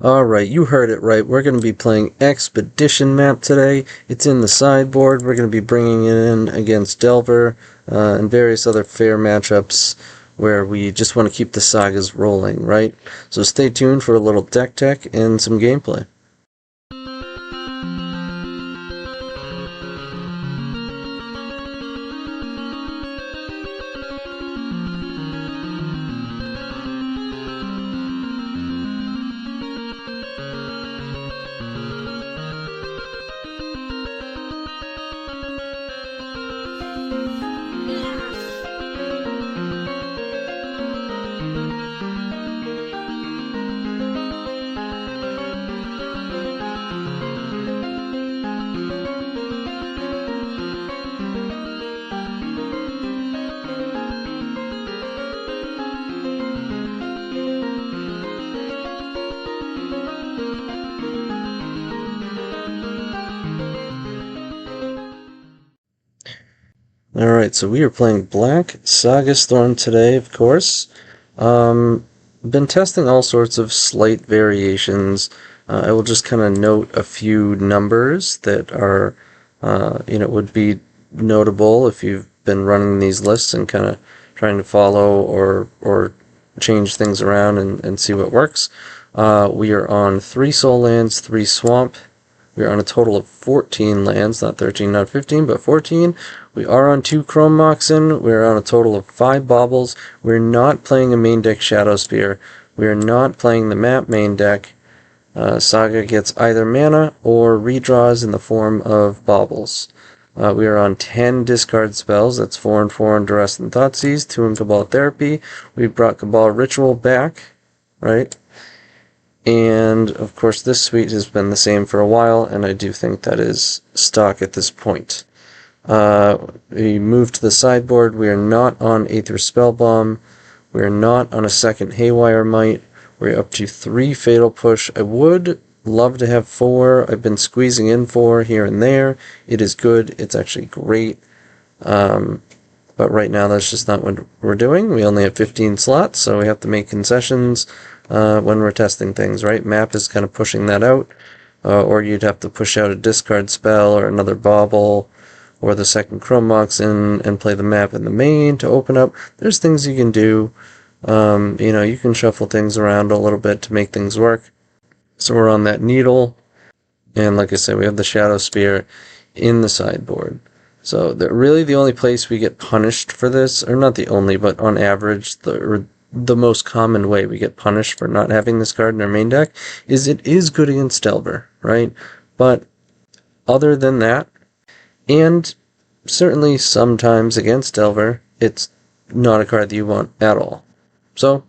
Alright, you heard it right. We're going to be playing Expedition Map today. It's in the sideboard. We're going to be bringing it in against Delver and various other fair matchups where we just want to keep the sagas rolling, right? So stay tuned for a little deck tech and some gameplay. Alright, so we are playing Black Saga Storm today, of course. Been testing all sorts of slight variations. I will just kind of note a few numbers that are, would be notable if you've been running these lists and kind of trying to follow or change things around and see what works. We are on 3 soul lands, 3 swamp. We are on a total of 14 lands, not 13, not 15, but 14. We are on 2 Chrome Moxen. We are on a total of 5 Baubles. We're not playing a main deck Shadow Spear. We are not playing the map main deck. Saga gets either mana or redraws in the form of Baubles. We are on 10 discard spells. That's 4 and 4 on Duress and Thoughtseize, 2 in Cabal Therapy. We brought Cabal Ritual back, right? And, of course, this suite has been the same for a while, and I do think that is stock at this point. We move to the sideboard. We are not on Aether Spellbomb. We are not on a second Haywire Might. We're up to 3 Fatal Push. I would love to have 4. I've been squeezing in 4 here and there. It is good. It's actually great. But right now that's just not what we're doing. We only have 15 slots, so we have to make concessions when we're testing things, right? Map is kind of pushing that out. Or you'd have to push out a discard spell or another Bauble or the second Chrome Moxen and play the map in the main to open up. There's things you can do. You can shuffle things around a little bit to make things work. So we're on that Needle. And like I said, we have the Shadow Spear in the sideboard. So really the only place we get punished for this, or not the only, but on average, the most common way we get punished for not having this card in our main deck is it is good against Delver, right? But other than that, and certainly sometimes against Delver, it's not a card that you want at all. So,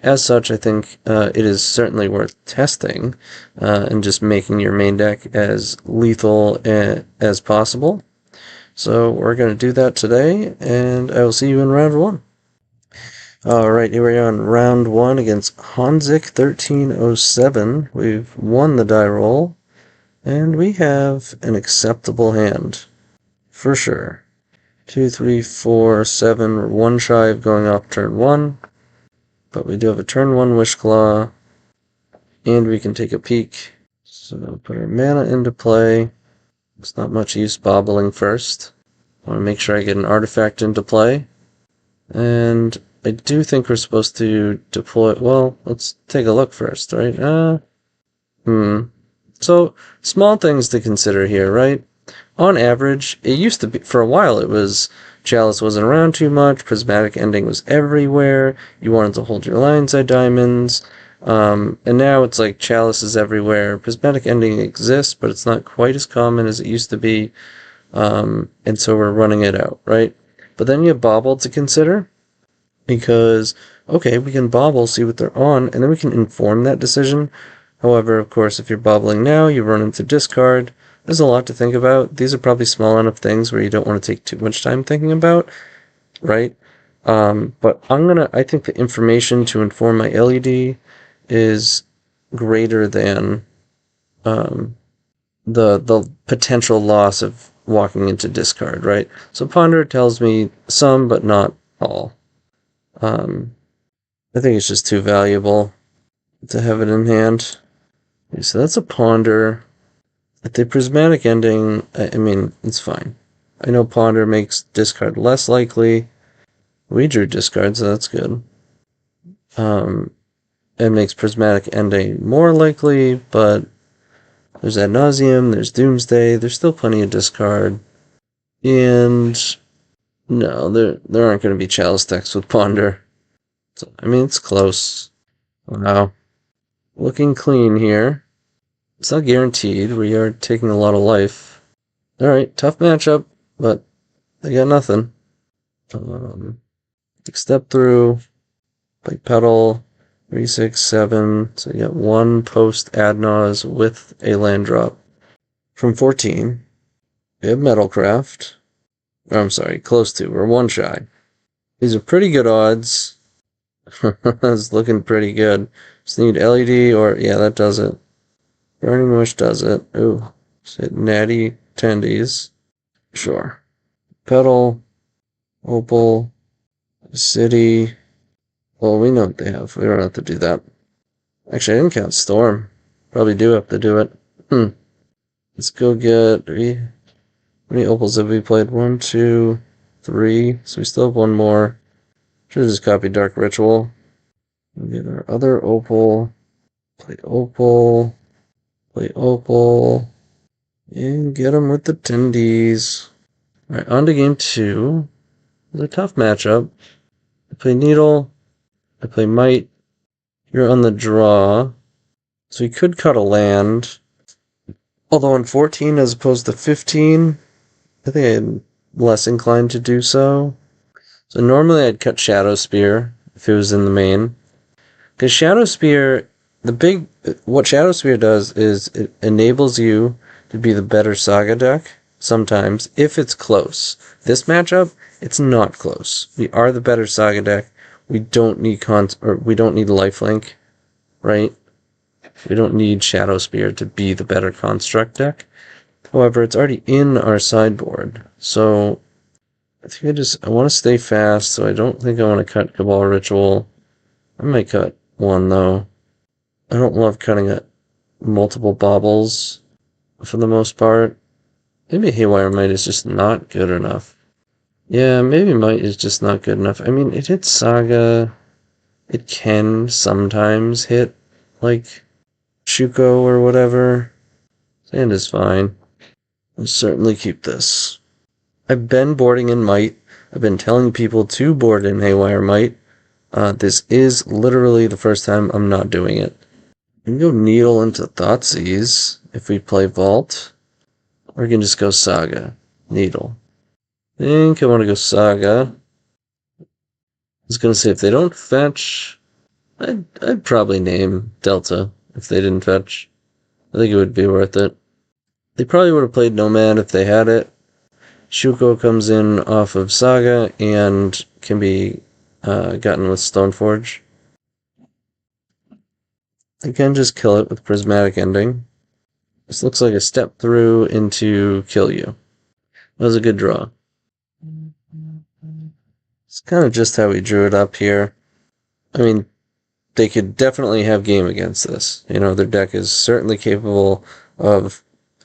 as such, I think it is certainly worth testing and just making your main deck as lethal as possible. So we're going to do that today, and I will see you in round 1. Alright, here we are on round 1 against Hanzik 1307. We've won the die roll, and we have an acceptable hand. For sure. 2, 3, 4, 7. We're 1 shy of going off turn 1. But we do have a turn 1 Wishclaw. And we can take a peek. So put our mana into play. It's not much use bobbling first. I want to make sure I get an artifact into play. And I do think we're supposed to deploy... Well, let's take a look first, right? So, small things to consider here, right? On average, it used to be... For a while, it was... Chalice wasn't around too much. Prismatic Ending was everywhere. You wanted to hold your Lion's Eye Diamonds. And now it's like Chalice is everywhere. Prismatic Ending exists, but it's not quite as common as it used to be. And so we're running it out, right? But then you have Bauble to consider. Because, okay, we can Bauble, see what they're on, and then we can inform that decision. However, of course, if you're bobbling now, you run into discard. There's a lot to think about. These are probably small enough things where you don't want to take too much time thinking about, right? But I think the information to inform my LED is greater than the potential loss of walking into discard, right? So Ponder tells me some, but not all. I think it's just too valuable to have it in hand. Okay, so that's a Ponder. At the prismatic ending, I mean, it's fine. I know Ponder makes discard less likely. We drew discard, so that's good. It makes prismatic ending more likely, but there's Ad Nauseam, there's Doomsday, there's still plenty of discard. And no, there aren't going to be Chalice decks with Ponder. So, I mean, it's close. Wow. Looking clean here. It's not guaranteed. We are taking a lot of life. Alright, tough matchup, but they got nothing. Step through, play Petal, 3, 6, 7. So you got one post Ad Naus with a land drop. From 14, we have Metalcraft. Oh, I'm sorry, close to. We're one shy. These are pretty good odds. It's looking pretty good. Just need LED or, yeah, that does it. Burning Wish does it. Ooh, Natty Tendies. Sure. Petal, Opal, City. Well, we know what they have. We don't have to do that. Actually, I didn't count Storm. Probably do have to do it. Let's go get... How many Opals have we played? 1, 2, 3. So we still have one more. Should have just copied Dark Ritual. We'll get our other Opal. Play Opal. Play Opal. And get them with the Tendies. Alright, on to game 2. It's a tough matchup. I play Needle. I play Might. You're on the draw. So we could cut a land. Although on 14 as opposed to 15, I think I'm less inclined to do so. So normally I'd cut Shadow Spear if it was in the main. Because Shadow Spear, what Shadow Spear does is it enables you to be the better Saga deck sometimes if it's close. This matchup, it's not close. We are the better Saga deck. We don't need we don't need Lifelink, right? We don't need Shadow Spear to be the better construct deck. However, it's already in our sideboard, so I think I want to stay fast, so I don't think I want to cut Cabal Ritual. I might cut one, though. I don't love cutting multiple baubles, for the most part. Maybe Haywire Might is just not good enough. Yeah, maybe Might is just not good enough. I mean, it hits Saga. It can sometimes hit, like, Shuko or whatever. Sand is fine. I'll certainly keep this. I've been boarding in Might. I've been telling people to board in Haywire Might. This is literally the first time I'm not doing it. We can go Needle into Thoughtseize if we play Vault. Or we can just go Saga. Needle. I think I want to go Saga. I was going to say, if they don't fetch, I'd probably name Delta if they didn't fetch. I think it would be worth it. They probably would have played Nomad if they had it. Shuko comes in off of Saga and can be gotten with Stoneforge. I can just kill it with Prismatic Ending. This looks like a step through into kill you. That was a good draw. It's kind of just how we drew it up here. I mean, they could definitely have game against this. You know, their deck is certainly capable of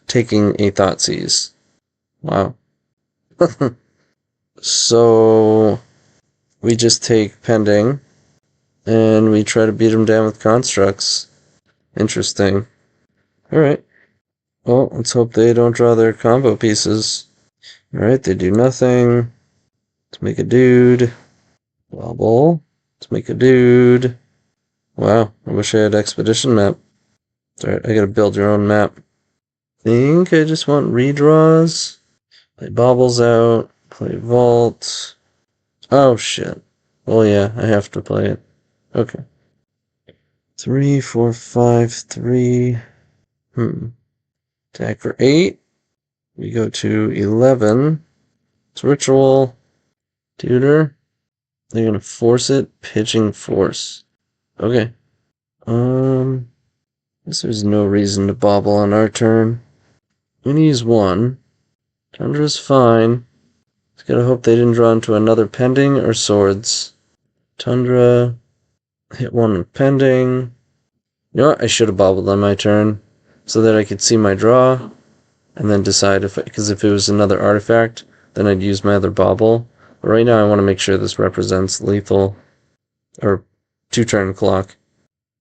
taking a Thoughtseize. Wow. So we just take Pending and we try to beat them down with constructs. Interesting. Alright. Well, let's hope they don't draw their combo pieces. Alright, they do nothing. Let's make a dude. Wobble. Let's make a dude. Wow, I wish I had Expedition map. Alright, I gotta build your own map. Think I just want redraws. Play Baubles out. Play Vault. Oh shit. Well, yeah, I have to play it. Okay. 3, 4, 5, 3. Attack for 8. We go to 11. It's Ritual. Tutor. They're gonna force it. Pitching Force. Okay. Guess there's no reason to bobble on our turn. We need to use 1. Tundra's fine. Just gotta hope they didn't draw into another Pending or Swords. Tundra. Hit 1 with Pending. You know what? I should have bobbled on my turn. so that I could see my draw, and then decide because if it was another artifact, then I'd use my other bauble. But right now I want to make sure this represents lethal, or 2-turn clock.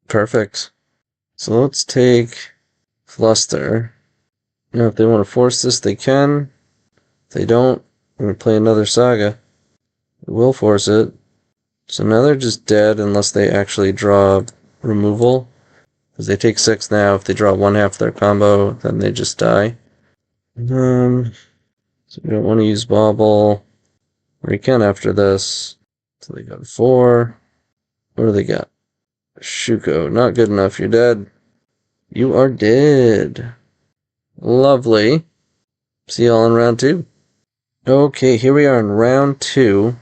Perfect. So let's take Fluster. Now if they want to force this, they can. If they don't, I'm going to play another Saga. We will force it. So now they're just dead unless they actually draw removal. Because they take 6 now. If they draw 1/2 their combo, then they just die. So we don't want to use Bauble. Or you can after this. So they got 4. What do they got? Shuko. Not good enough. You're dead. You are dead. Lovely. See y'all in round 2. Okay, here we are in round 2.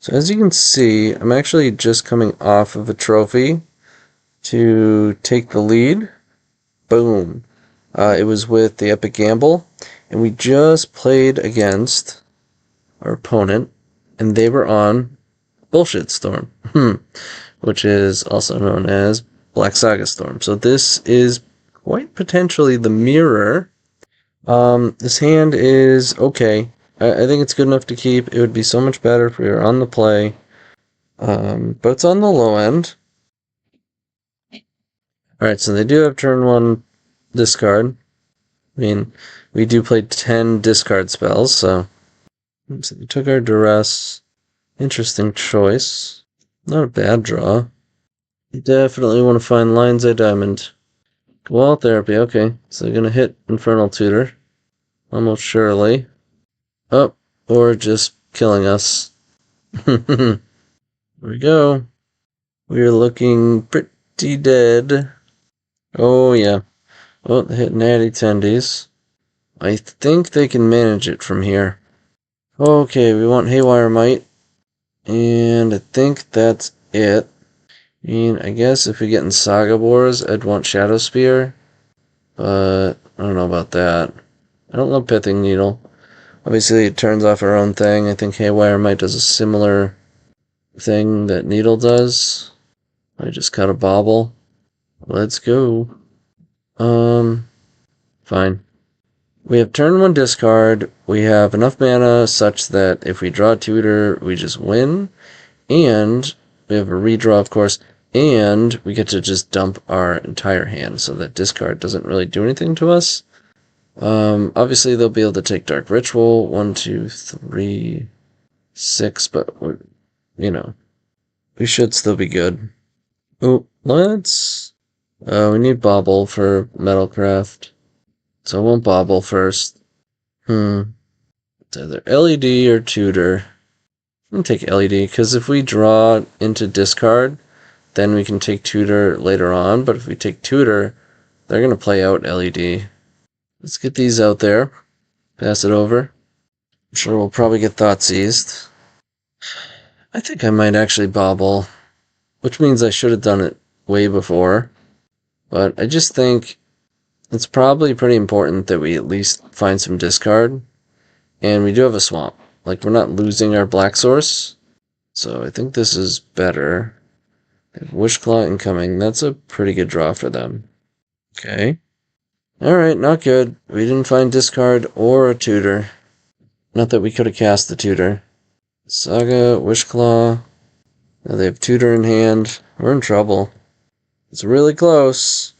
So as you can see, I'm actually just coming off of a trophy to take the lead. Boom. It was with the Epic Gamble, and we just played against our opponent, and they were on Bullshit Storm, which is also known as Black Saga Storm. So this is quite potentially the mirror. This hand is okay. I think it's good enough to keep. It would be so much better if we were on the play. But it's on the low end. Alright, so they do have turn 1 discard. I mean, we do play 10 discard spells, so we took our Duress. Interesting choice. Not a bad draw. Definitely want to find Lion's Eye Diamond. Wall Therapy, okay. So they're going to hit Infernal Tutor. Almost surely. Oh, or just killing us. Here we go. We're looking pretty dead. Oh, yeah. Oh, they hit Natty Tendies. I think they can manage it from here. Okay, we want Haywire Might. And I think that's it. I mean, I guess if we get in Saga Wars, I'd want Shadow Spear. But I don't know about that. I don't love Pithing Needle. Obviously, it turns off our own thing. I think Haywire Might does a similar thing that Needle does. I just cut a Bauble. Let's go. Fine. We have turn 1 discard. We have enough mana such that if we draw Tutor, we just win. And we have a redraw, of course. And we get to just dump our entire hand, so that discard doesn't really do anything to us. Obviously, they'll be able to take Dark Ritual. 1, 2, 3, 6, but, you know, we should still be good. Oh, let's... we need Bauble for Metalcraft. So I won't Bauble first. It's either LED or Tutor. I'm going to take LED, because if we draw into discard, then we can take Tutor later on. But if we take Tutor, they're going to play out LED. Let's get these out there. Pass it over. I'm sure we'll probably get Thoughtseized. I think I might actually Bauble, which means I should have done it way before. But I just think it's probably pretty important that we at least find some discard. And we do have a swamp. Like, we're not losing our black source. So I think this is better. They have Wishclaw incoming. That's a pretty good draw for them. Okay. Alright, not good. We didn't find discard or a Tutor. Not that we could have cast the Tutor. Saga, Wishclaw. Now they have Tutor in hand. We're in trouble. It's really close.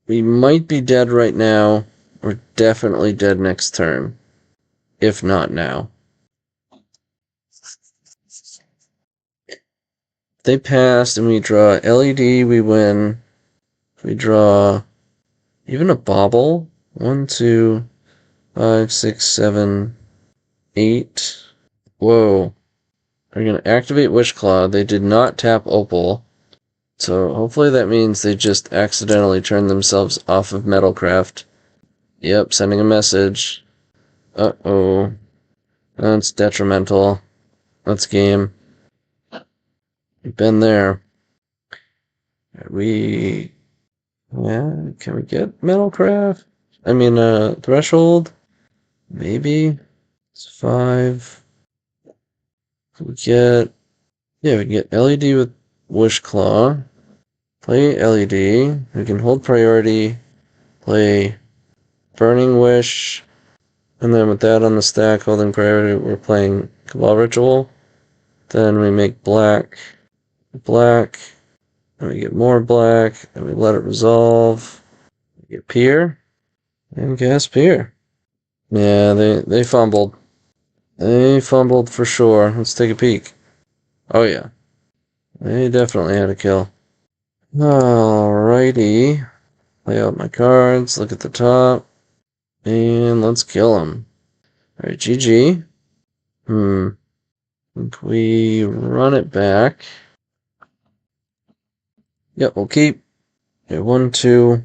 We might be dead right now. We're definitely dead next turn. If not now. If they passed and we draw LED, we win. If we draw even a Bauble. 1, 2, 5, 6, 7, 8. Whoa. They're going to activate Wishclaw. They did not tap Opal. So hopefully that means they just accidentally turned themselves off of Metalcraft. Yep, sending a message. Uh-oh. That's detrimental. That's game. We've been there. Yeah, can we get Metalcraft? I mean, Threshold? Maybe. It's 5. We can get LED with Wishclaw. Play LED. We can hold priority. play Burning Wish, and then with that on the stack, holding priority, we're playing Cabal Ritual. Then we make black, black, and we get more black, and we let it resolve. We get Pier, and cast Pier. Yeah, they fumbled. They fumbled for sure. Let's take a peek. Oh yeah, they definitely had a kill. Alrighty. Lay out my cards, look at the top, and let's kill them. Alright, GG. Think we run it back. Yep, we'll keep. Okay, 1, 2,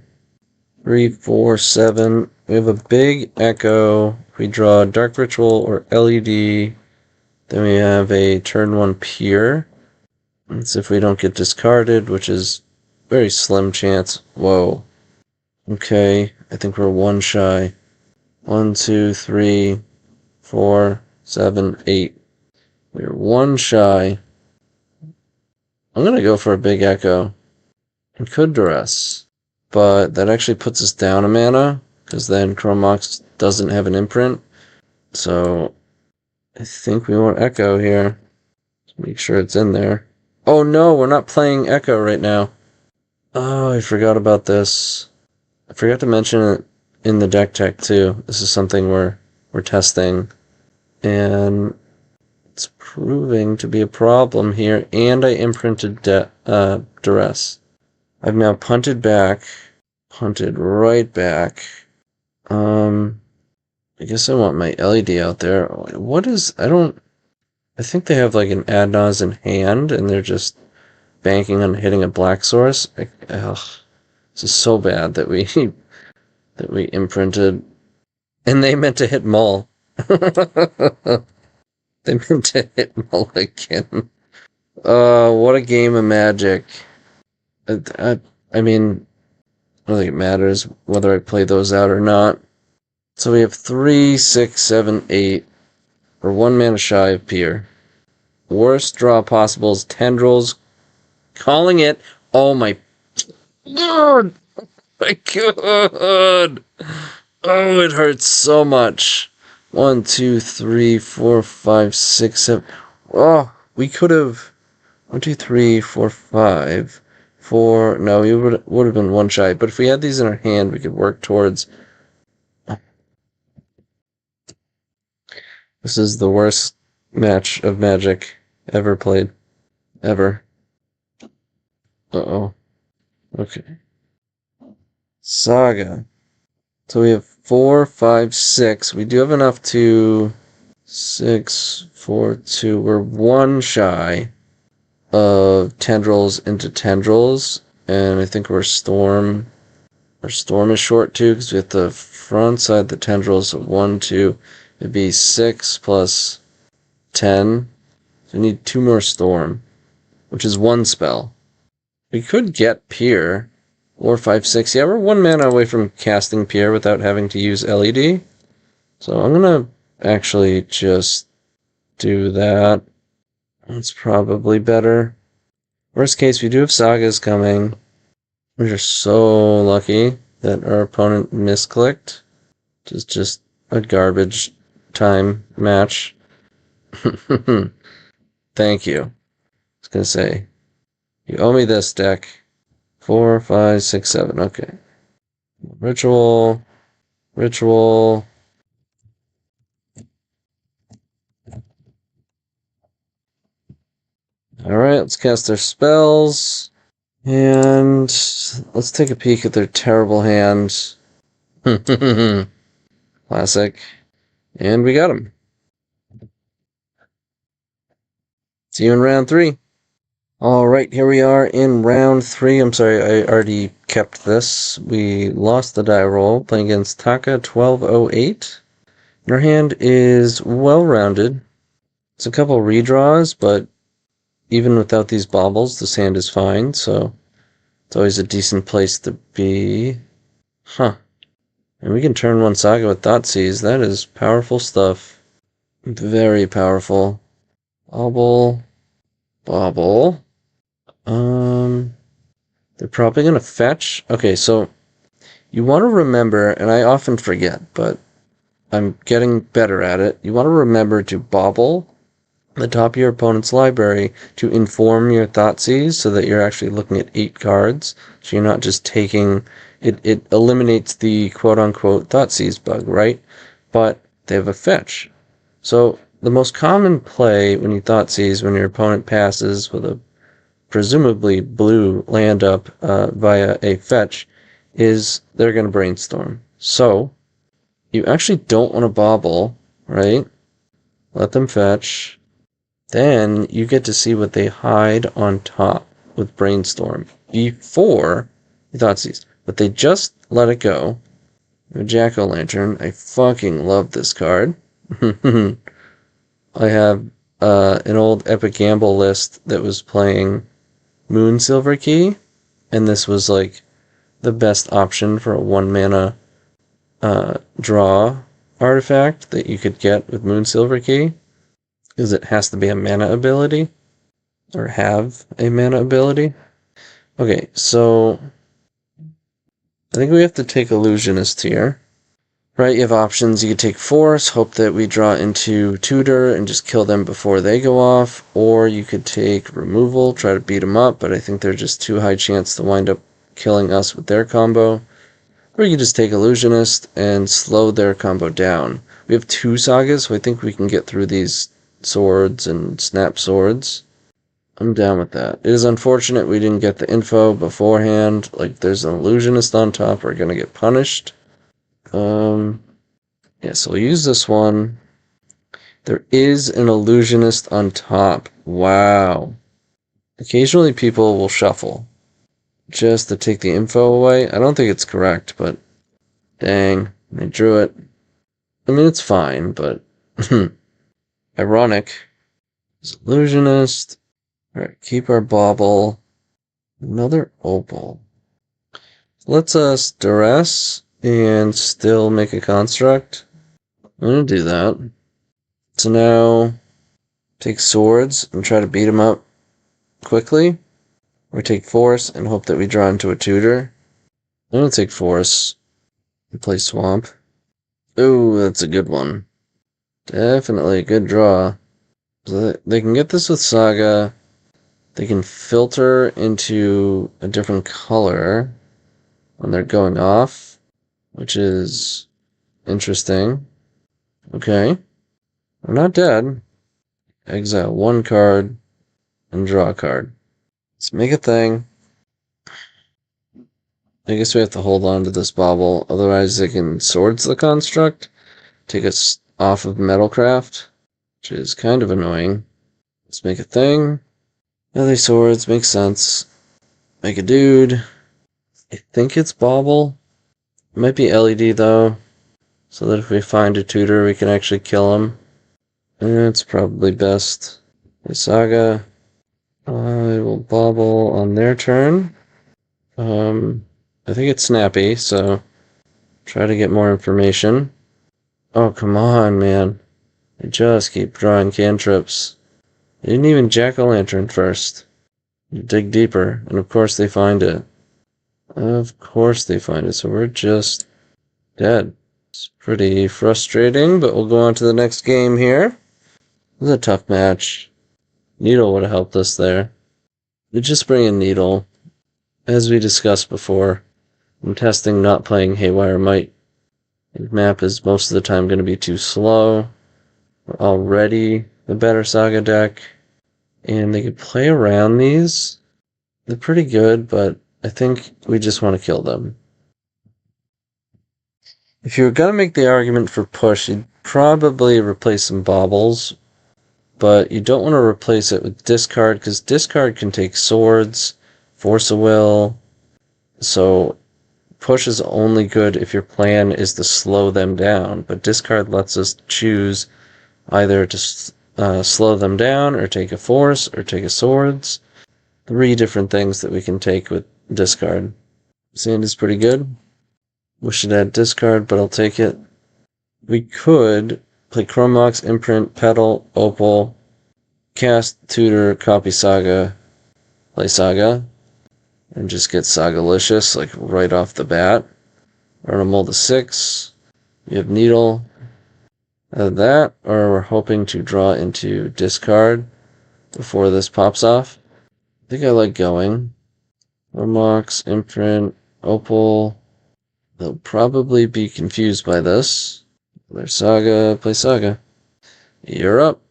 3, 4, 7. We have a big Echo. If we draw Dark Ritual or LED, then we have a turn 1 Pier. That's if we don't get discarded, which is very slim chance. Whoa. Okay, I think we're 1 shy. 1, 2, 3, 4, 7, 8. We're 1 shy. I'm gonna go for a big Echo. We could duress, but that actually puts us down a mana, because then Chromox doesn't have an imprint. So I think we want Echo here. Make sure it's in there. Oh no, we're not playing Echo right now. Oh, I forgot about this. I forgot to mention it in the deck tech too. This is something we're testing, and it's proving to be a problem here. And I imprinted duress. I've now punted right back. I guess I want my LED out there. What is, I think they have like an Ad Nauseam in hand, and they're just banking on hitting a black source. This is so bad that we that we imprinted, and they meant to hit Mull. They meant to hit Mulligan. What a game of Magic. I mean, I don't think it matters whether I play those out or not. So we have 3, 6, 7, 8. We're 1 mana shy of Pier. Worst draw possible is Tendrils. Calling it. Oh my god! My god! Oh, it hurts so much. 1, 2, 3, 4, 5, 6, 7. Oh, we could have 1, 2, 3, 4, 5, 4. No, we would have been 1 shy. But if we had these in our hand, we could work towards. This is the worst match of Magic ever played. Ever. Uh-oh. Okay. Saga. So we have 4, 5, 6. We do have enough to 6, 4, 2. We're 1 shy of Tendrils into Tendrils. And I think we're Storm. Our Storm is short too, because we have the front side the Tendrils of 1, 2. It'd be 6 plus 10. So we need 2 more Storm, which is 1 spell. We could get Pier. 4, 5, 6. Yeah, we're 1 mana away from casting Pier without having to use LED. So I'm gonna actually just do that. That's probably better. Worst case, we do have Sagas coming. We're so lucky that our opponent misclicked. Just a garbage time match. Thank you. I was gonna say, you owe me this deck. 4, 5, 6, 7. Okay. Ritual. Alright, let's cast their spells. And let's take a peek at their terrible hand. Classic. And we got him. See you in round 3. Alright, here we are in round 3. I'm sorry, I already kept this. We lost the die roll, playing against Taka 1208. And our hand is well-rounded. It's a couple redraws, but even without these baubles, this hand is fine, so it's always a decent place to be. Huh. And we can turn 1 Saga with Thoughtseize. That is powerful stuff. Very powerful. Bauble. They're probably gonna fetch. Okay, so you want to remember, and I often forget, but I'm getting better at it. You want to remember to bobble the top of your opponent's library to inform your Thoughtseize so that you're actually looking at 8 cards. So you're not just taking... It eliminates the quote-unquote Thoughtseize bug, right? But they have a fetch. So the most common play when you Thoughtseize, when your opponent passes with a presumably blue land up via a fetch, is they're going to brainstorm. So you actually don't want to bobble, right? Let them fetch. Then you get to see what they hide on top with brainstorm before you Thoughtseize. But they just let it go. Jack-o'-lantern. I fucking love this card. I have an old Epic Gamble list that was playing Moon Silver Key, and this was like the best option for a 1-mana draw artifact that you could get with Moon Silver Key, because it has to be a mana ability, or have a mana ability. Okay, so I think we have to take Illusionist here. Right, you have options. You could take Force, hope that we draw into Tutor and just kill them before they go off, or you could take Removal, try to beat them up, but I think they're just too high chance to wind up killing us with their combo. Or you could just take Illusionist and slow their combo down. We have 2 sagas, so I think we can get through these swords and snap swords. I'm down with that. It is unfortunate we didn't get the info beforehand. Like, there's an Illusionist on top, we're gonna get punished. Yeah, so we'll use this one. There is an Illusionist on top. Wow. Occasionally people will shuffle just to take the info away. I don't think it's correct, but dang, they drew it. I mean, it's fine, but ironic. It's Illusionist. Alright, keep our bauble. Another opal. Let's duress and still make a construct. I'm gonna do that. So now take swords and try to beat them up quickly. Or take force and hope that we draw into a tutor. I'm gonna take force and play swamp. Ooh, that's a good one. Definitely a good draw. So they can get this with Saga. They can filter into a different color when they're going off, which is interesting. Okay. We're not dead. Exile 1 card and draw a card. Let's make a thing. I guess we have to hold on to this bauble, otherwise they can swords the construct, take us off of Metalcraft, which is kind of annoying. Let's make a thing. Other swords, makes sense. Make a dude. I think it's bauble. It might be LED though, so that if we find a tutor we can actually kill him. And it's probably best. The Saga. I will bauble on their turn. I think it's snappy, so try to get more information. Oh, come on, man. They just keep drawing cantrips. They didn't even jack-o'-lantern first. You dig deeper, and of course they find it. Of course they find it, so we're just dead. It's pretty frustrating, but we'll go on to the next game here. This is a tough match. Needle would have helped us there. We just bring in Needle. As we discussed before, I'm testing not playing Haywire Might. The map is most of the time going to be too slow. We're already the better Saga deck. And they could play around these. They're pretty good, but I think we just want to kill them. If you were going to make the argument for push, you'd probably replace some baubles. But you don't want to replace it with discard, because discard can take swords, force a will. So push is only good if your plan is to slow them down, but discard lets us choose either to slow them down, or take a force, or take a swords. 3 different things that we can take with discard. Sand is pretty good. Wish it had discard, but I'll take it. We could play Chromox, Imprint, Petal, Opal, cast, tutor, copy Saga, play Saga, and just get Sagalicious, like, right off the bat. Burn a mold of 6. We have Needle. Either that, or we're hoping to draw into discard before this pops off. I think I like going. Ormox, Imprint, Opal. They'll probably be confused by this. Their Saga, play Saga. You're up.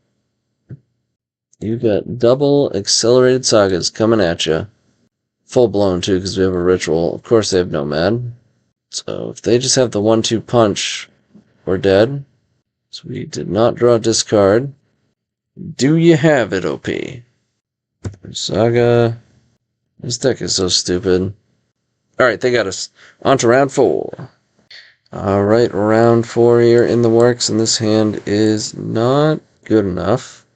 You got double accelerated Sagas coming at you. Full blown too, because we have a ritual. Of course they have Nomad. So if they just have the 1-2 punch, we're dead. So we did not draw discard. Do you have it, OP? Saga. This deck is so stupid. Alright, they got us. On to round 4. Alright, round 4 here in the works, and this hand is not good enough.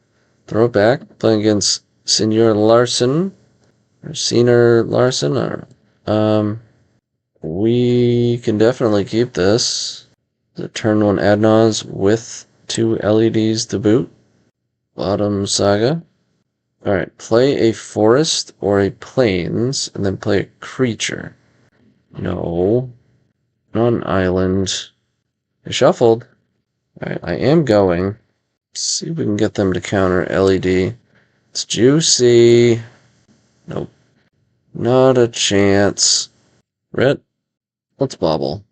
Throw it back. Playing against Senior Larson. Or Senior Larson. I don't know. We can definitely keep this. The turn 1 Ad Nauseams with 2 LEDs to boot. Bottom Saga. Alright, play a forest or a plains, and then play a creature. No. Not an island. I shuffled. Alright, I am going. Let's see if we can get them to counter LED. It's juicy. Nope. Not a chance. Red. Let's bobble.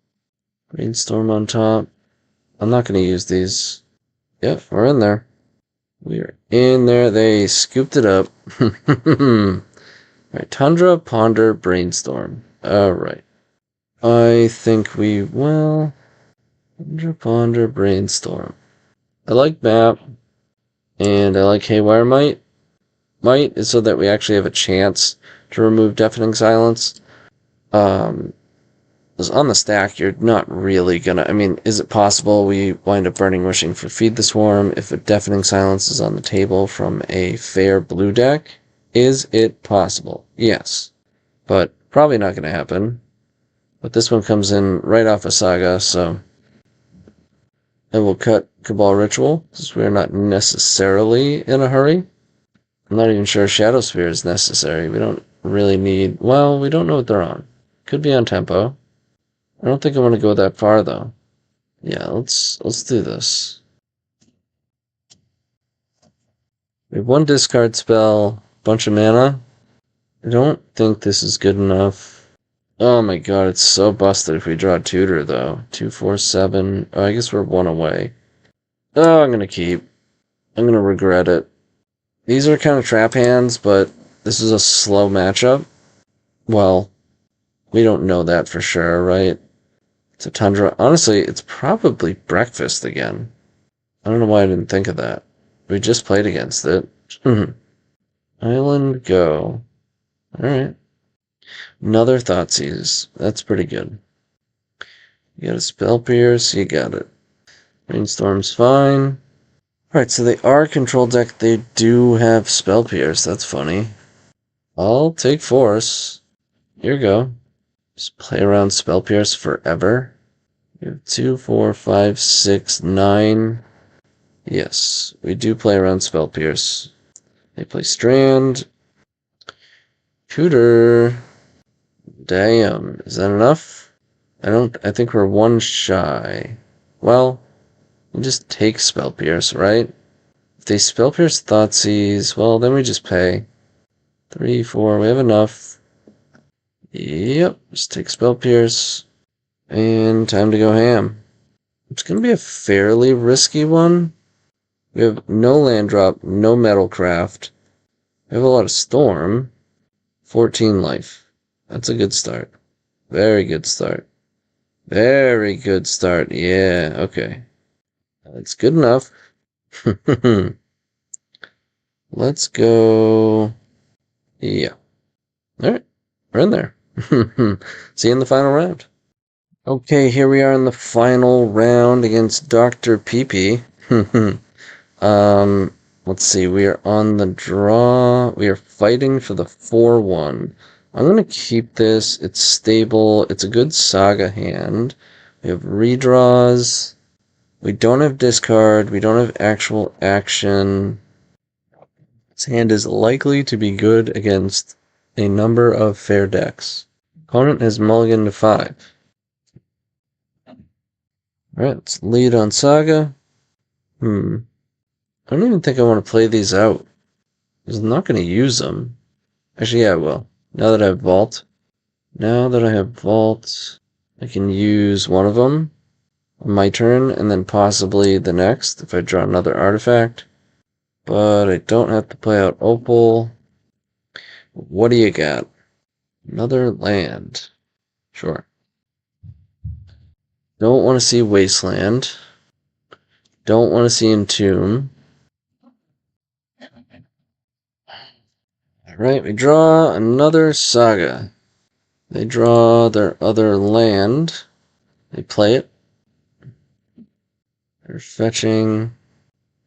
Brainstorm on top. I'm not going to use these. Yep, we're in there. We are in there. They scooped it up. Alright, Tundra, Ponder, Brainstorm. Alright. I think we will. Tundra, Ponder, Brainstorm. I like Map. And I like Haywire Might. Might is so that we actually have a chance to remove Deafening Silence. Because on the stack, you're not really gonna... I mean, is it possible we wind up Burning Wishing for Feed the Swarm if a Deafening Silence is on the table from a fair blue deck? Is it possible? Yes. But probably not gonna happen. But this one comes in right off a Saga, so... And we'll cut Cabal Ritual, since we're not necessarily in a hurry. I'm not even sure Shadow Sphere is necessary. We don't really need... Well, we don't know what they're on. Could be on tempo. I don't think I want to go that far, though. Yeah, let's do this. We have 1 discard spell, bunch of mana. I don't think this is good enough. Oh my god, it's so busted if we draw Tutor, though. 2, 4, 7. Oh, I guess we're 1 away. Oh, I'm gonna keep. I'm gonna regret it. These are kind of trap hands, but this is a slow matchup. Well, we don't know that for sure, right? It's a Tundra. Honestly, it's probably Breakfast again. I don't know why I didn't think of that. We just played against it. Island go. Alright. Another Thoughtseize. That's pretty good. You got a Spell Pierce, you got it. Brainstorm's fine. Alright, so they are control deck. They do have Spell Pierce. That's funny. I'll take Force. Here you go. Just play around Spell Pierce forever. We have 2, 4, 5, 6, 9. Yes, we do play around Spell Pierce. They play Strand. Tutor. Damn, is that enough? I think we're 1 shy. Well, we just take Spell Pierce, right? If they Spell Pierce Thoughtseize, well, then we just pay. 3, 4, we have enough. Yep, just take Spell Pierce. And time to go ham. It's going to be a fairly risky one. We have no land drop, no Metalcraft. We have a lot of Storm. 14 life. That's a good start. Very good start. Very good start. Yeah, okay. That's good enough. Let's go... Yeah. Alright, we're in there. See you in the final round. Okay, here we are in the final round against Dr. PP. Let's see, we are on the draw. We are fighting for the 4-1. I'm going to keep this. It's stable. It's a good Saga hand. We have redraws. We don't have discard. We don't have actual action. This hand is likely to be good against a number of fair decks. Opponent has mulliganed to 5. Alright, let's lead on Saga. I don't even think I want to play these out, because I'm not going to use them. Actually, yeah, I will. Now that I have Vault. Now that I have Vault, I can use one of them on my turn, and then possibly the next, if I draw another artifact. But I don't have to play out Opal. What do you got? Another land. Sure. Don't want to see Wasteland. Don't want to see Entomb. Alright, we draw another Saga. They draw their other land. They play it. They're fetching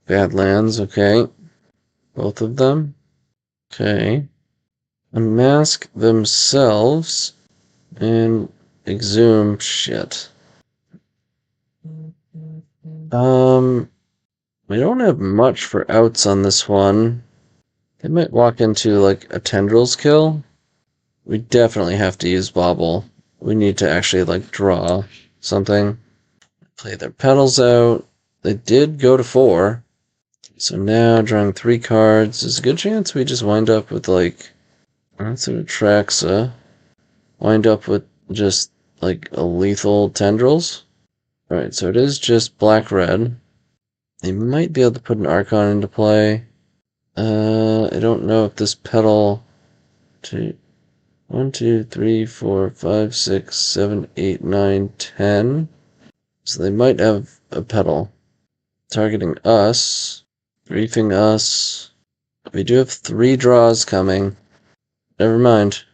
Badlands, okay. Both of them. Okay. Unmask themselves and exhume shit. We don't have much for outs on this one. They might walk into like a Tendrils kill. We definitely have to use Bobble. We need to actually like draw something. Play their petals out. They did go to 4. So now drawing 3 cards. There's a good chance we just wind up with like that's an Atraxa. Wind up with just like a lethal Tendrils. Alright, so it is just black-red. They might be able to put an Archon into play. I don't know if this petal... 1, 2, 3, 4, 5, 6, 7, 8, 9, 10. So they might have a petal. Targeting us. Briefing us. We do have 3 draws coming. Never mind.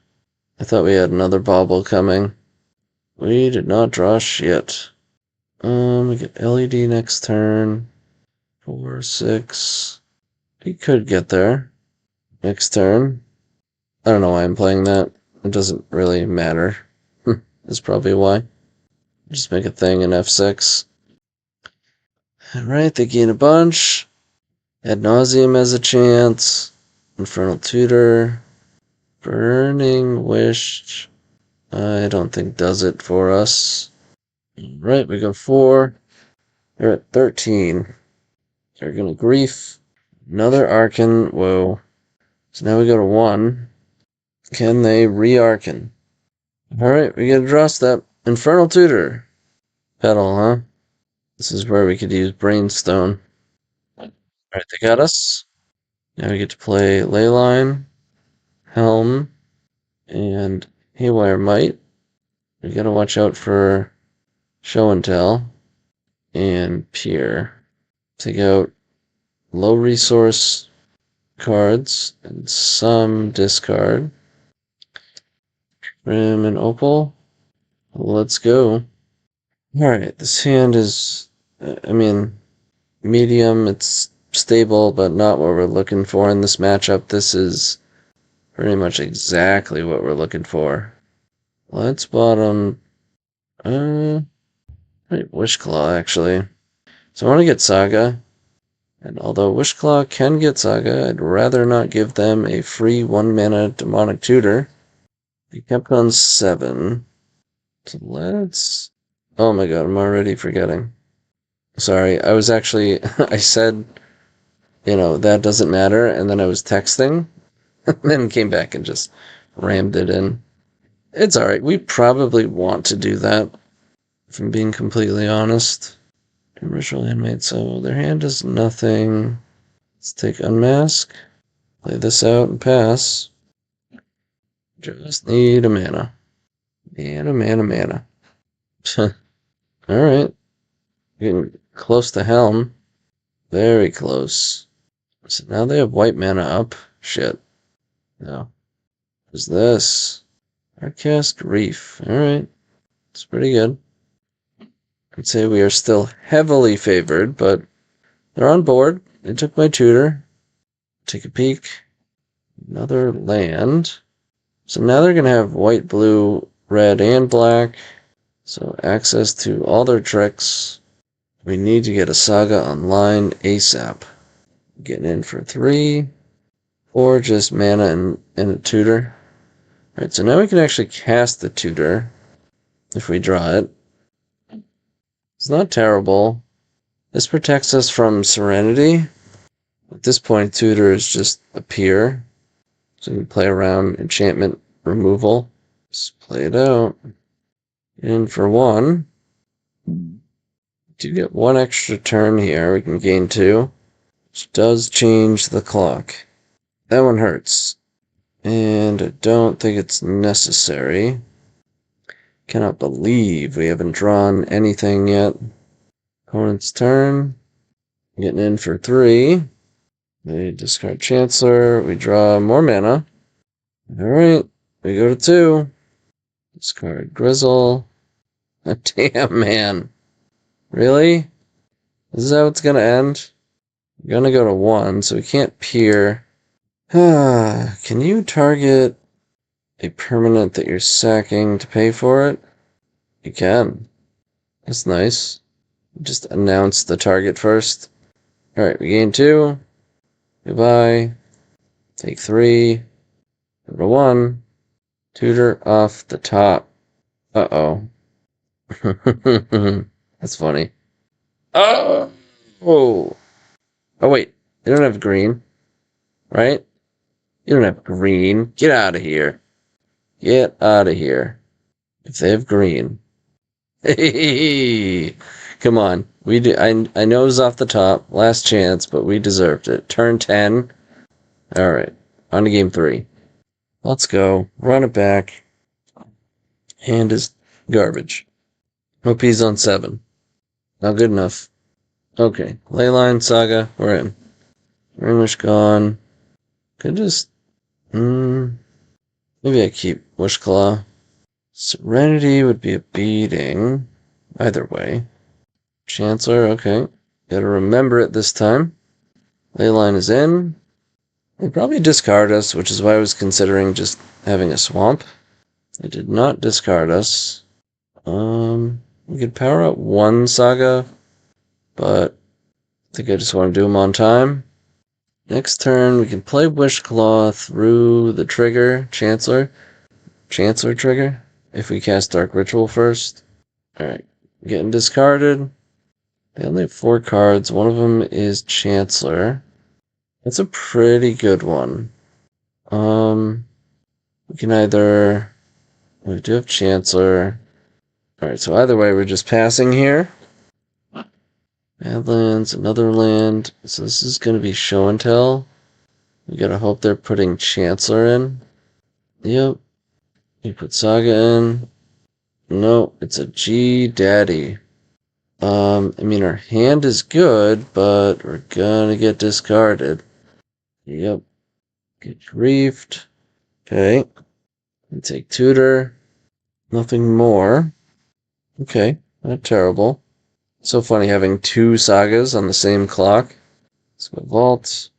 I thought we had another bauble coming. We did not draw shit. We get LED next turn. 4, 6. He could get there. Next turn. I don't know why I'm playing that. It doesn't really matter. That's probably why. Just make a thing in F6. Alright, they gain a bunch. Ad Nauseam has a chance. Infernal Tutor. Burning Wish. I don't think does it for us. Right, we go 4. They're at 13. They're gonna Grief. Another Arcan. Whoa. So now we go to 1. Can they re-Arcan? Alright, we get a draw step. Infernal Tutor. Petal, huh? This is where we could use Brainstone. Alright, they got us. Now we get to play Leyline, Helm, and Haywire Might. We gotta watch out for Show and Tell and Peer. Take out low resource cards and some discard. Rim and Opal. Let's go. Alright, this hand is, medium. It's stable, but not what we're looking for in this matchup. This is pretty much exactly what we're looking for. Let's bottom. Wishclaw, actually. So I want to get Saga. And although Wishclaw can get Saga, I'd rather not give them a free 1-mana Demonic Tutor. They kept on 7. So let's... Oh my god, I'm already forgetting. Sorry, I was actually... I said, that doesn't matter, and then I was texting, and then came back and just rammed it in. It's alright, we probably want to do that, if I'm being completely honest. Commercial handmade, so their hand does nothing. Let's take Unmask, play this out, and pass. Just need a mana. Mana. Alright. Getting close to Helm. Very close. So now they have white mana up. Shit. No. What's this? Hardcast Reef. Alright. It's pretty good. I'd say we are still heavily favored, but they're on board. They took my tutor. Take a peek. Another land. So now they're going to have white, blue, red, and black. So access to all their tricks. We need to get a Saga online ASAP. Getting in for 3. Or just mana and a tutor. Alright, so now we can actually cast the tutor. If we draw it. It's not terrible. This protects us from Serenity. At this point, Tutors just appear. So we can play around enchantment removal. Just play it out. And for 1, do get 1 extra turn here. We can gain 2, which does change the clock. That one hurts. And I don't think it's necessary. Cannot believe we haven't drawn anything yet. Opponent's turn. Getting in for 3. They discard Chancellor. We draw more mana. Alright, we go to 2. Discard Grizzle. Damn, man. Really? Is that how it's gonna end? We're gonna go to 1, so we can't peer. Can you target a permanent that you're sacking to pay for it? You can. That's nice. Just announce the target first. Alright, we gain 2. Goodbye. Take 3. Number 1. Tutor off the top. Uh-oh. That's funny. Oh! Oh, wait. They don't have green. Right? You don't have green. Get out of here. Get out of here. If they have green. Hey! Come on. We do. I know it was off the top. Last chance, but we deserved it. Turn 10. Alright. On to game 3. Let's go. Run it back. Hand is garbage. OP's on 7. Not good enough. Okay. Leyline Saga. We're in. Ringlish gone. Could just... maybe I keep Wishclaw. Serenity would be a beating. Either way. Chancellor, okay. Gotta remember it this time. Leyline is in. They probably discard us, which is why I was considering just having a swamp. They did not discard us. We could power up 1 Saga, but I think I just want to do them on time. Next turn, we can play Wishclaw through the trigger, Chancellor trigger, if we cast Dark Ritual first. Alright, getting discarded. They only have 4 cards. One of them is Chancellor. That's a pretty good one. We can either... We do have Chancellor. Alright, so either way, we're just passing here. Badlands, another land. So this is going to be show and tell. We gotta hope they're putting Chancellor in. Yep. You put Saga in. No, it's a G Daddy. I mean, our hand is good, but we're gonna get discarded. Yep. Get griefed. Okay. And take Tutor. Nothing more. Okay, not terrible. So funny having 2 Sagas on the same clock. Let's go Vault.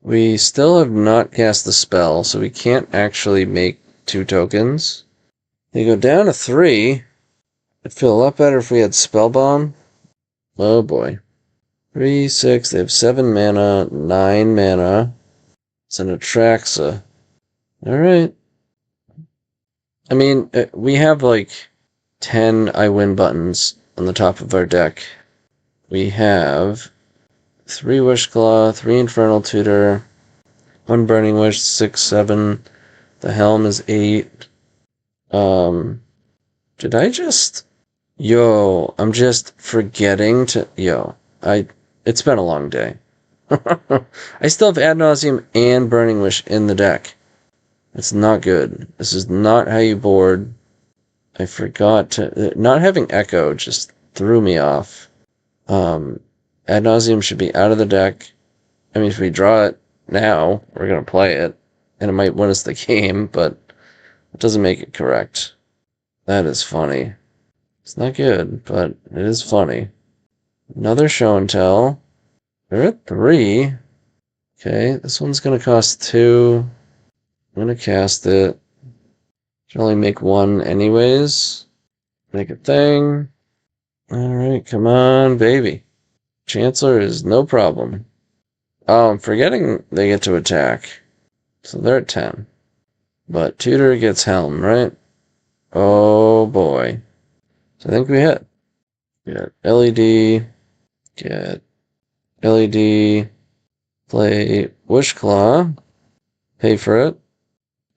We still have not cast the spell, so we can't actually make 2 tokens. They go down to 3. I'd feel a lot better if we had Spellbomb. Oh boy. 3, 6, they have 7 mana, 9 mana. It's an Atraxa. Alright. I mean, we have like 10 I win buttons on the top of our deck. We have 3 Wishclaw, 3 Infernal Tutor, 1 Burning Wish, 6, 7. The Helm is 8. Did I just... Yo, I'm just forgetting to... It's been a long day. I still have Ad Nauseam and Burning Wish in the deck. It's not good. This is not how you board. I forgot to... Not having Echo just threw me off. Ad Nauseam should be out of the deck. I mean, if we draw it now, we're going to play it. And it might win us the game, but it doesn't make it correct. That is funny. It's not good, but it is funny. Another show and tell. They're at 3. Okay, this one's going to cost 2. I'm going to cast it. Should only make 1 anyways. Make a thing. Alright, come on, baby. Chancellor is no problem. Oh, I'm forgetting they get to attack. So they're at 10. But Tutor gets Helm, right? Oh boy. So I think we hit. Get LED. Get LED. Play Wishclaw. Pay for it.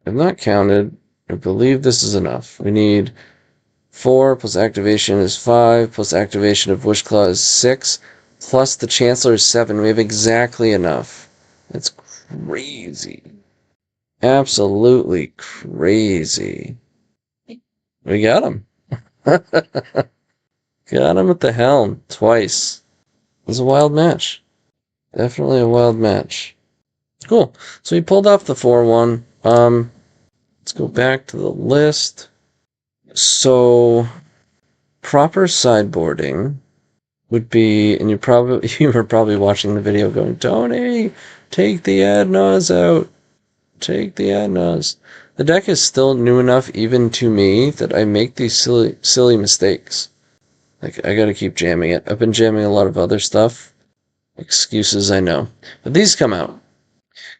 I've not counted. I believe this is enough. We need 4 plus activation is 5 plus activation of Wishclaw is 6 plus the Chancellor is 7. We have exactly enough. That's crazy. Absolutely crazy. We got him. Got him at the helm twice. It was a wild match. Definitely a wild match. Cool. So we pulled off the 4-1. Let's go back to the list. So proper sideboarding would be, and you were probably watching the video going, Tony, take the Ad Nauseams out. Take the Ad Nauseams. The deck is still new enough, even to me, that I make these silly mistakes. Like, I gotta keep jamming it. I've been jamming a lot of other stuff. Excuses, I know. But these come out.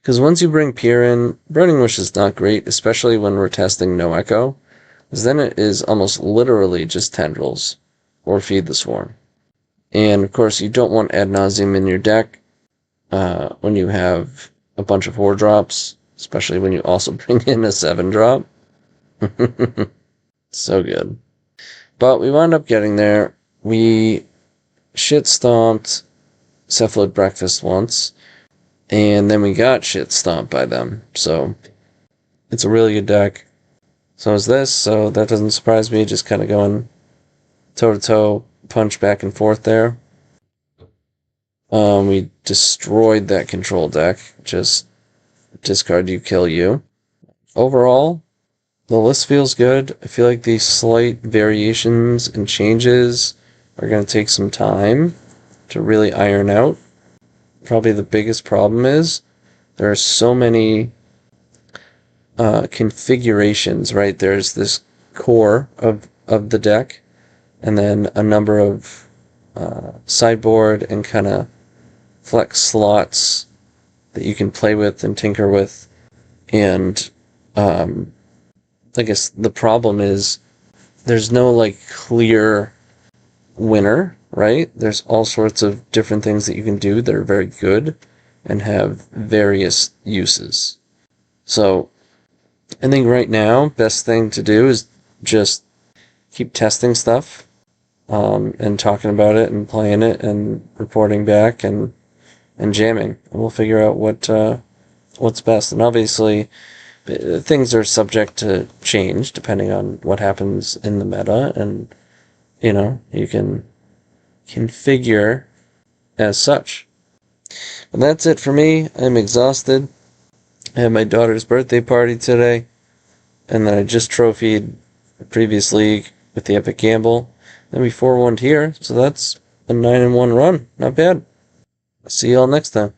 Because once you bring Peer in, Burning Wish is not great, especially when we're testing No Echo. Because then it is almost literally just Tendrils. Or Feed the Swarm. And, of course, you don't want Ad Nauseam in your deck when you have a bunch of 4-drops. Especially when you also bring in a 7-drop. So good. But we wound up getting there. We shit-stomped Cephalid Breakfast once. And then we got shit-stomped by them. So it's a really good deck. So is this. So that doesn't surprise me. Just kind of going toe-to-toe, punch back and forth there. We destroyed that control deck. Just discard you, kill you. Overall, the list feels good. I feel like these slight variations and changes are going to take some time to really iron out. Probably the biggest problem is there are so many configurations, right? There's this core of the deck, and then a number of sideboard and kind of flex slots that you can play with and tinker with. And I guess the problem is there's no like clear winner, right? There's all sorts of different things that you can do that are very good and have various uses. So I think right now, best thing to do is just keep testing stuff and talking about it and playing it and reporting back and jamming. And we'll figure out what's best. And obviously, things are subject to change depending on what happens in the meta, and you can configure as such. And that's it for me. I'm exhausted. I had my daughter's birthday party today, and then I just trophied the previous league with the Epic Gamble. Then we 4-1'd here, so that's a 9-1 run. Not bad. See y'all next time.